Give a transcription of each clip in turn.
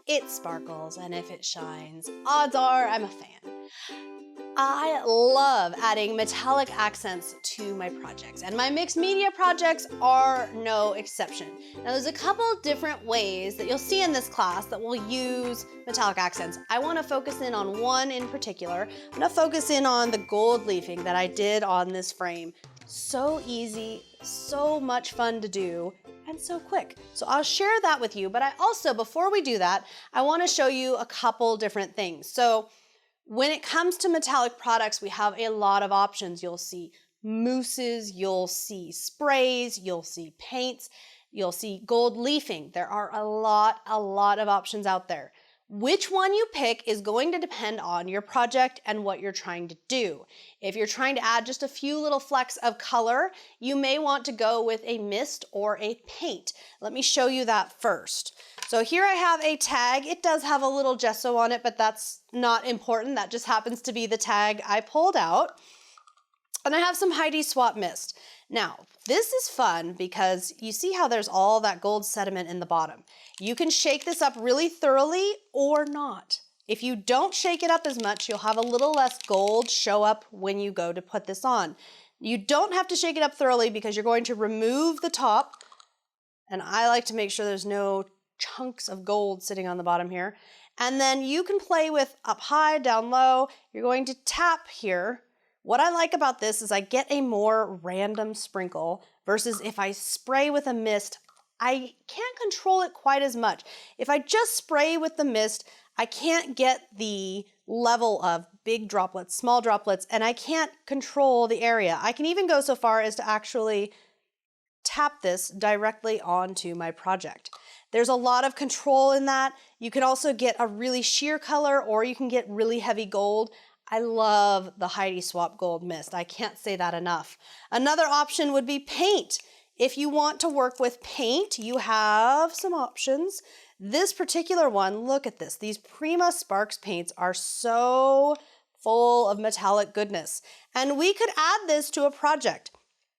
it sparkles, and if it shines, odds are I'm a fan. I love adding metallic accents to my projects, and my mixed media projects are no exception. Now there's a couple different ways that you'll see in this class that we'll use metallic accents. I want to focus in on one in particular. I'm going to focus in on the gold leafing that I did on this frame. So easy, so much fun to do, and so quick. So I'll share that with you, but I also, before we do that, I want to show you a couple different things. So when it comes to metallic products, we have a lot of options. You'll see mousses, you'll see sprays, you'll see paints, you'll see gold leafing. There are a lot of options out there. Which one you pick is going to depend on your project and what you're trying to do. If you're trying to add just a few little flecks of color, you may want to go with a mist or a paint. Let me show you that first. So here I have a tag. It does have a little gesso on it, but that's not important. That just happens to be the tag I pulled out. And I have some Heidi Swap mist. Now, this is fun because you see how there's all that gold sediment in the bottom. You can shake this up really thoroughly or not. If you don't shake it up as much, you'll have a little less gold show up when you go to put this on. You don't have to shake it up thoroughly because you're going to remove the top. And I like to make sure there's no chunks of gold sitting on the bottom here. And then you can play with up high, down low. You're going to tap here. What I like about this is I get a more random sprinkle versus if I spray with a mist, I can't control it quite as much. If I just spray with the mist, I can't get the level of big droplets, small droplets, and I can't control the area. I can even go so far as to actually tap this directly onto my project. There's a lot of control in that. You can also get a really sheer color or you can get really heavy gold. I love the Heidi Swap Gold Mist. I can't say that enough. Another option would be paint. If you want to work with paint, you have some options. This particular one, look at this. These Prima Sparks paints are so full of metallic goodness. And we could add this to a project.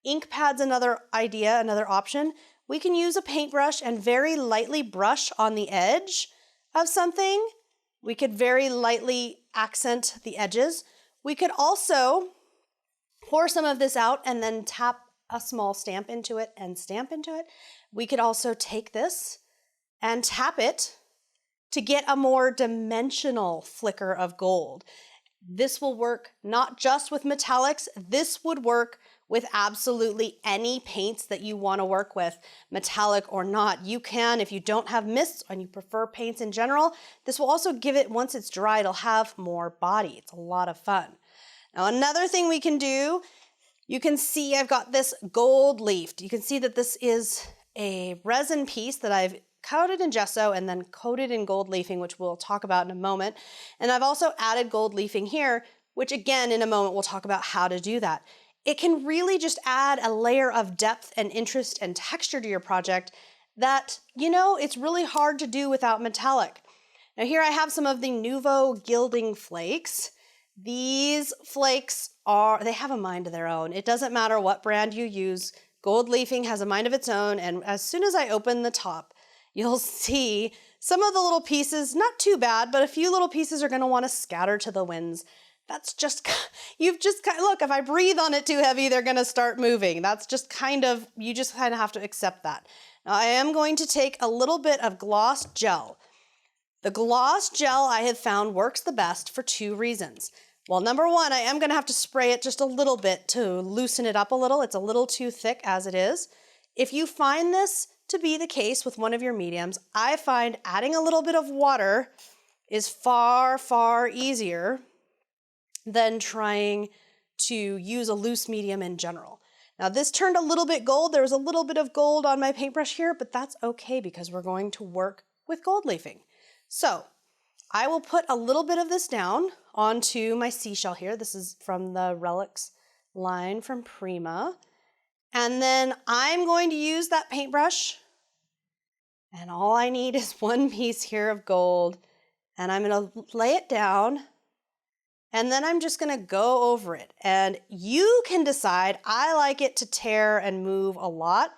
Ink pad's another idea, another option. We can use a paintbrush and very lightly brush on the edge of something. We could very lightly accent the edges. We could also pour some of this out and then tap a small stamp into it and stamp into it. We could also take this and tap it to get a more dimensional flicker of gold. This will work not just with metallics, this would work with absolutely any paints that you want to work with, metallic or not. You can, if you don't have mists and you prefer paints in general, this will also give it, once it's dry, it'll have more body. It's a lot of fun. Now another thing we can do, you can see I've got this gold leafed. You can see that this is a resin piece that I've coated in gesso and then coated in gold leafing, which we'll talk about in a moment. And I've also added gold leafing here, which again, in a moment, we'll talk about how to do that. It can really just add a layer of depth and interest and texture to your project that, you know, it's really hard to do without metallic. Now here I have some of the Nouveau Guilding Flakes. These flakes they have a mind of their own. It doesn't matter what brand you use. Gold leafing has a mind of its own, and as soon as I open the top, you'll see some of the little pieces, not too bad, but a few little pieces are gonna wanna scatter to the winds. That's just, look, if I breathe on it too heavy, they're gonna start moving. That's just you just kind of have to accept that. Now I am going to take a little bit of gloss gel. The gloss gel I have found works the best for two reasons. Well, number one, I am gonna have to spray it just a little bit to loosen it up a little. It's a little too thick as it is. If you find this to be the case with one of your mediums, I find adding a little bit of water is far, far easier than trying to use a loose medium in general. Now this turned a little bit gold. There was a little bit of gold on my paintbrush here, but that's okay because we're going to work with gold leafing. So I will put a little bit of this down onto my seashell here. This is from the Relics line from Prima. And then I'm going to use that paintbrush, and all I need is one piece here of gold, and I'm gonna lay it down, and then I'm just gonna go over it. And you can decide, I like it to tear and move a lot.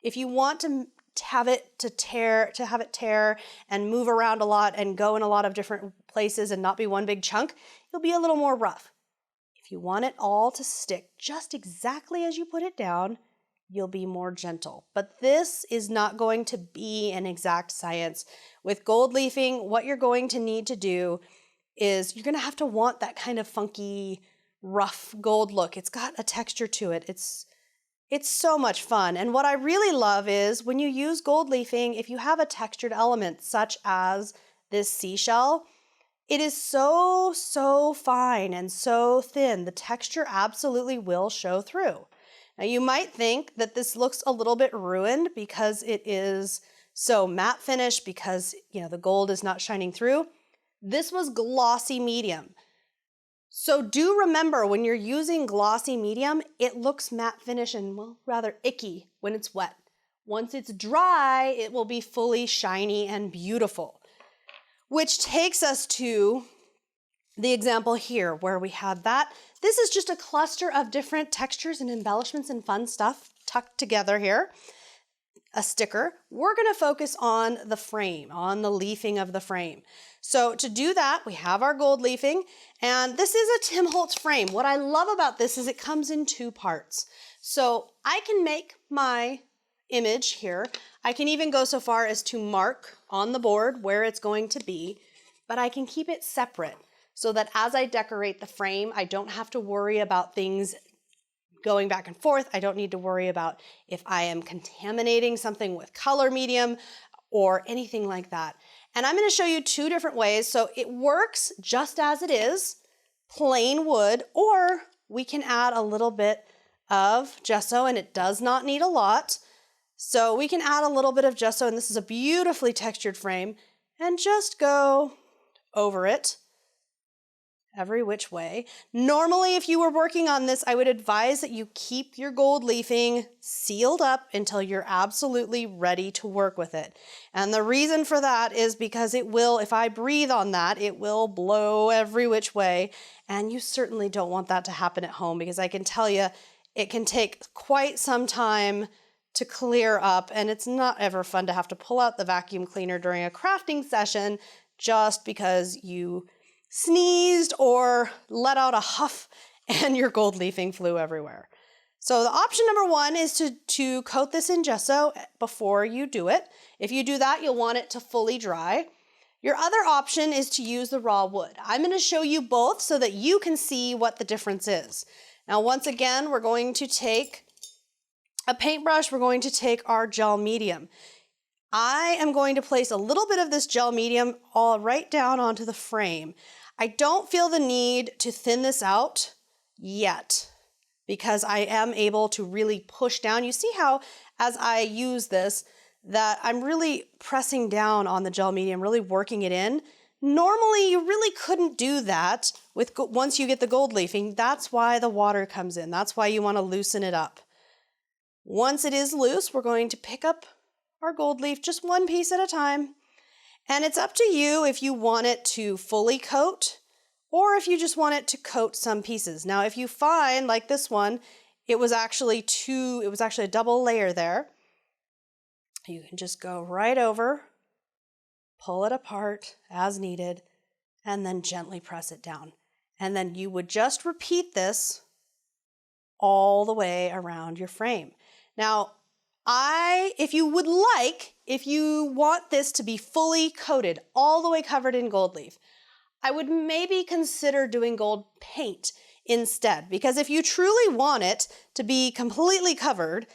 If you want to have it tear and move around a lot and go in a lot of different places and not be one big chunk, you'll be a little more rough. If you want it all to stick just exactly as you put it down, you'll be more gentle. But this is not going to be an exact science. With gold leafing, what you're going to need to do is you're going to have to want that kind of funky, rough gold look. It's got a texture to it. It's so much fun. And what I really love is when you use gold leafing, if you have a textured element such as this seashell, it is so fine and so thin. The texture absolutely will show through. Now you might think that this looks a little bit ruined because it is so matte finish, because the gold is not shining through. This was glossy medium. So do remember, when you're using glossy medium, it looks matte finish and, well, rather icky when it's wet. Once it's dry, it will be fully shiny and beautiful. Which takes us to the example here where we have that. This is just a cluster of different textures and embellishments and fun stuff tucked together here. A sticker. We're going to focus on the frame, on the leafing of the frame. So to do that, we have our gold leafing, and this is a Tim Holtz frame. What I love about this is it comes in two parts. So I can make my image here. I can even go so far as to mark on the board where it's going to be, but I can keep it separate so that as I decorate the frame, I don't have to worry about things going back and forth. I don't need to worry about if I am contaminating something with color medium or anything like that. And I'm going to show you two different ways. So it works just as it is, plain wood, or we can add a little bit of gesso, and it does not need a lot. So we can add a little bit of gesso, and this is a beautifully textured frame, and just go over it every which way. Normally, if you were working on this, I would advise that you keep your gold leafing sealed up until you're absolutely ready to work with it. And the reason for that is because it will, if I breathe on that, it will blow every which way. And you certainly don't want that to happen at home, because I can tell you, it can take quite some time to clear up, and it's not ever fun to have to pull out the vacuum cleaner during a crafting session just because you sneezed or let out a huff and your gold leafing flew everywhere. So the option number one is to coat this in gesso before you do it. If you do that, you'll want it to fully dry. Your other option is to use the raw wood. I'm going to show you both so that you can see what the difference is. Now, once again, we're going to take a paintbrush. We're going to take our gel medium. I am going to place a little bit of this gel medium all right down onto the frame. I don't feel the need to thin this out yet, because I am able to really push down. You see how as I use this that I'm really pressing down on the gel medium, really working it in. Normally you really couldn't do that once you get the gold leafing. That's why the water comes in. That's why you want to loosen it up. Once it is loose, we're going to pick up our gold leaf just one piece at a time. And it's up to you if you want it to fully coat or if you just want it to coat some pieces. Now, if you find, like this one, it was actually a double layer there. You can just go right over, pull it apart as needed, and then gently press it down. And then you would just repeat this all the way around your frame. Now, if you want this to be fully coated, all the way covered in gold leaf, I would maybe consider doing gold paint instead, because if you truly want it to be completely covered,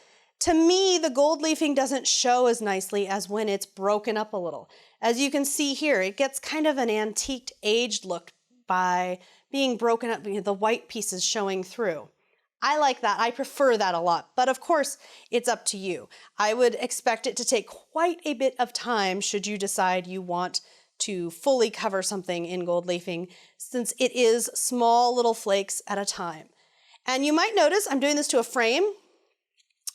to me, the gold leafing doesn't show as nicely as when it's broken up a little. As you can see here, it gets kind of an antiqued, aged look by being broken up, the white pieces showing through. I like that. I prefer that a lot. But of course, it's up to you. I would expect it to take quite a bit of time should you decide you want to fully cover something in gold leafing, since it is small little flakes at a time. And you might notice I'm doing this to a frame.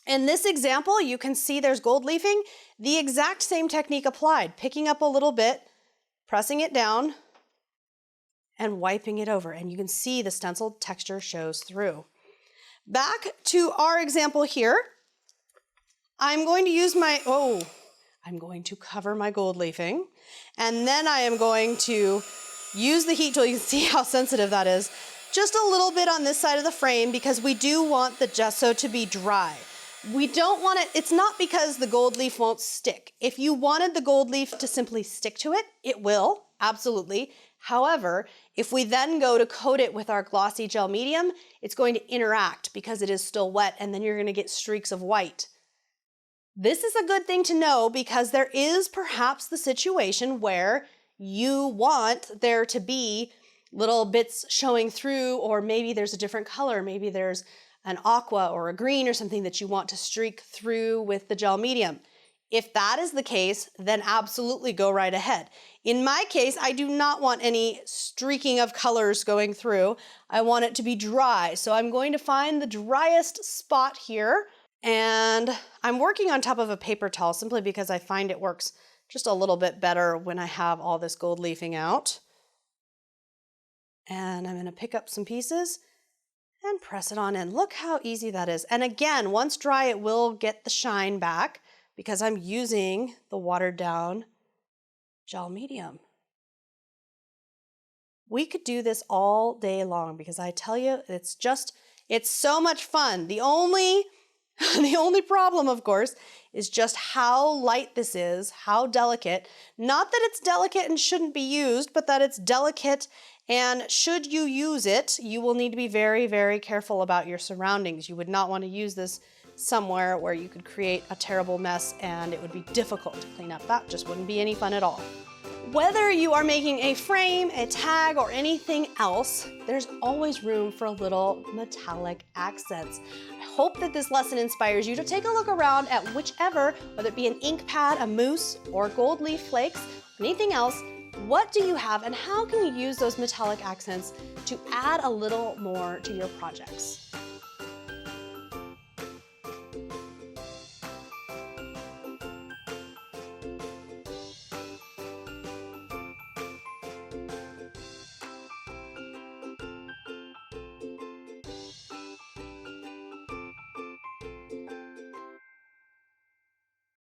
In this example, you can see there's gold leafing. The exact same technique applied, picking up a little bit, pressing it down, and wiping it over. And you can see the stenciled texture shows through. Back to our example here, I'm going to use I'm going to cover my gold leafing, and then I am going to use the heat tool. You can see how sensitive that is. Just a little bit on this side of the frame because we do want the gesso to be dry. We don't want it, it's not because the gold leaf won't stick. If you wanted the gold leaf to simply stick to it, it will, absolutely. However, if we then go to coat it with our glossy gel medium, it's going to interact because it is still wet, and then you're going to get streaks of white. This is a good thing to know because there is perhaps the situation where you want there to be little bits showing through, or maybe there's a different color. Maybe there's an aqua or a green or something that you want to streak through with the gel medium. If that is the case, then absolutely go right ahead. In my case, I do not want any streaking of colors going through. I want it to be dry. So I'm going to find the driest spot here, and I'm working on top of a paper towel simply because I find it works just a little bit better when I have all this gold leafing out. And I'm going to pick up some pieces and press it on in. Look how easy that is. And again, once dry, it will get the shine back because I'm using the watered down gel medium. We could do this all day long because I tell you, it's so much fun. The only problem, of course, is just how light this is, how delicate. Not that it's delicate and shouldn't be used, but that it's delicate, and should you use it, you will need to be very, very careful about your surroundings. You would not want to use this somewhere where you could create a terrible mess and it would be difficult to clean up. That just wouldn't be any fun at all. Whether you are making a frame, a tag, or anything else, there's always room for a little metallic accents. I hope that this lesson inspires you to take a look around at whichever, whether it be an ink pad, a mousse, or gold leaf flakes, or anything else. What do you have, and how can you use those metallic accents to add a little more to your projects?